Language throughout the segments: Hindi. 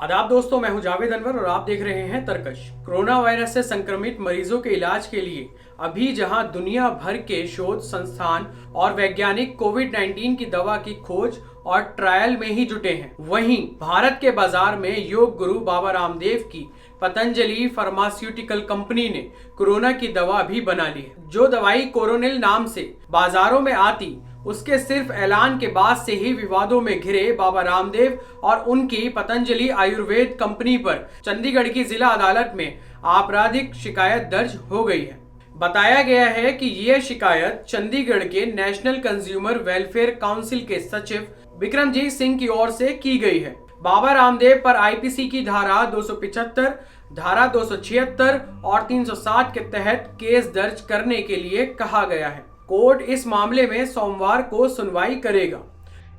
आदाब दोस्तों, मैं हूं जावेद अनवर और आप देख रहे हैं तरकश। कोरोना वायरस से संक्रमित मरीजों के इलाज के लिए अभी जहां दुनिया भर के शोध संस्थान और वैज्ञानिक कोविड-19 की दवा की खोज और ट्रायल में ही जुटे हैं, वहीं भारत के बाजार में योग गुरु बाबा रामदेव की पतंजलि फार्मास्यूटिकल कंपनी ने कोरोना की दवा भी बना ली है। जो दवाई कोरोनिल नाम से बाजारों में आती, उसके सिर्फ ऐलान के बाद से ही विवादों में घिरे बाबा रामदेव और उनकी पतंजलि आयुर्वेद कंपनी पर चंडीगढ़ की जिला अदालत में आपराधिक शिकायत दर्ज हो गई है। बताया गया है कि यह शिकायत चंडीगढ़ के नेशनल कंज्यूमर वेलफेयर काउंसिल के सचिव विक्रमजीत सिंह की ओर से की गई है। बाबा रामदेव पर आईपीसी की धारा 275, धारा 276 और 360 के तहत केस दर्ज करने के लिए कहा गया है। कोर्ट इस मामले में सोमवार को सुनवाई करेगा।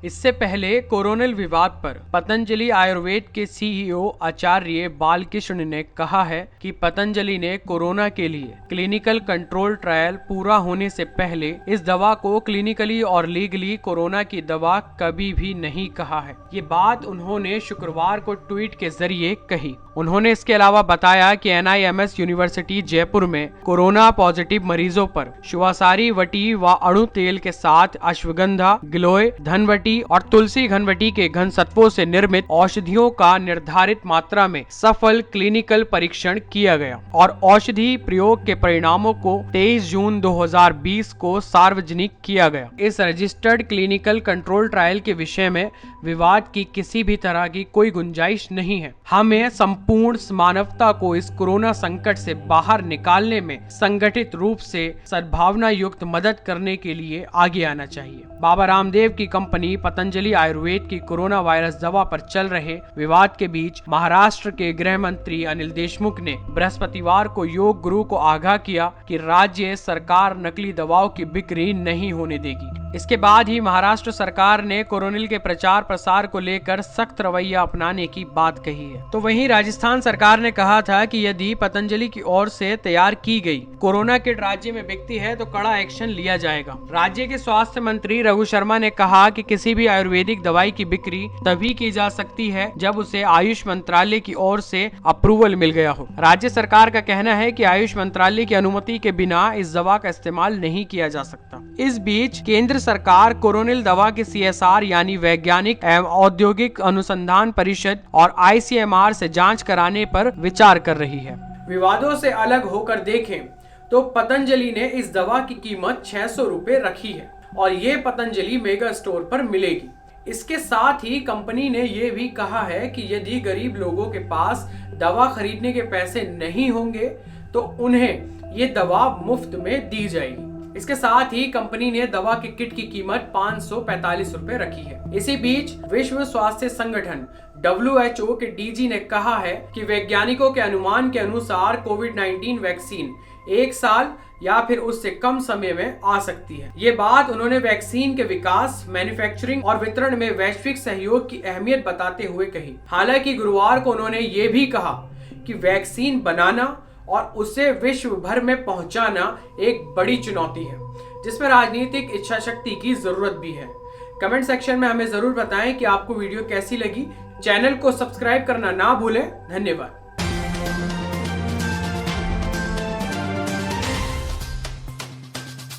इससे पहले कोरोनिल विवाद पर पतंजलि आयुर्वेद के सीईओ आचार्य बालकृष्ण ने कहा है कि पतंजलि ने कोरोना के लिए क्लिनिकल कंट्रोल ट्रायल पूरा होने से पहले इस दवा को क्लिनिकली और लीगली कोरोना की दवा कभी भी नहीं कहा है। ये बात उन्होंने शुक्रवार को ट्वीट के जरिए कही। उन्होंने इसके अलावा बताया कि NIMS यूनिवर्सिटी जयपुर में कोरोना पॉजिटिव मरीजों पर शुभासारी वटी व अणु तेल के साथ अश्वगंधा, गिलोय, धनवटी और तुलसी घनवटी के घन सत्वों से निर्मित औषधियों का निर्धारित मात्रा में सफल क्लिनिकल परीक्षण किया गया और औषधि प्रयोग के परिणामों को 23 जून 2020 को सार्वजनिक किया गया। इस रजिस्टर्ड क्लिनिकल कंट्रोल ट्रायल के विषय में विवाद की किसी भी तरह की कोई गुंजाइश नहीं है। हमें संपूर्ण मानवता को इस कोरोना संकट से बाहर निकालने में संगठित रूप से सद्भावना युक्त मदद करने के लिए आगे आना चाहिए। बाबा रामदेव की कंपनी पतंजलि आयुर्वेद की कोरोना वायरस दवा पर चल रहे विवाद के बीच महाराष्ट्र के गृह मंत्री अनिल देशमुख ने बृहस्पतिवार को योग गुरु को आगाह किया कि राज्य सरकार नकली दवाओं की बिक्री नहीं होने देगी। इसके बाद ही महाराष्ट्र सरकार ने कोरोनिल के प्रचार प्रसार को लेकर सख्त रवैया अपनाने की बात कही है। तो वहीं राजस्थान सरकार ने कहा था कि यदि पतंजलि की ओर से तैयार की गई कोरोना किट राज्य में बिकती है तो कड़ा एक्शन लिया जाएगा। राज्य के स्वास्थ्य मंत्री रघु शर्मा ने कहा कि किसी भी आयुर्वेदिक दवाई की बिक्री तभी की जा सकती है जब उसे आयुष मंत्रालय की ओर से अप्रूवल मिल गया हो। राज्य सरकार का कहना है कि आयुष मंत्रालय की अनुमति के बिना इस दवा का इस्तेमाल नहीं किया जा सकता। इस बीच केंद्र सरकार कोरोनिल दवा के CSR यानी वैज्ञानिक एवं औद्योगिक अनुसंधान परिषद और ICMR से जांच कराने पर विचार कर रही है। विवादों से अलग होकर देखें तो पतंजलि ने इस दवा की कीमत 600 रुपए रखी है और ये पतंजलि मेगा स्टोर पर मिलेगी। इसके साथ ही कंपनी ने ये भी कहा है कि यदि गरीब लोगों के पास दवा खरीदने के पैसे नहीं होंगे तो उन्हें ये दवा मुफ्त में दी जाएगी। इसके साथ ही कंपनी ने दवा की किट की कीमत 545 रुपए रखी है। इसी बीच विश्व स्वास्थ्य संगठन WHO के DG ने कहा है कि वैज्ञानिकों के अनुमान के अनुसार कोविड-19 वैक्सीन 1 साल या फिर उससे कम समय में आ सकती है। ये बात उन्होंने वैक्सीन के विकास, मैन्युफैक्चरिंग और वितरण में वैश्विक सहयोग की अहमियत बताते हुए कही। हालांकि गुरुवार को उन्होंने ये भी कहा कि वैक्सीन बनाना और उसे विश्व भर में पहुंचाना एक बड़ी चुनौती है, जिसमें राजनीतिक इच्छा शक्ति की जरूरत भी है। कमेंट सेक्शन में हमें जरूर बताएं कि आपको वीडियो कैसी लगी। चैनल को सब्सक्राइब करना ना भूलें। धन्यवाद।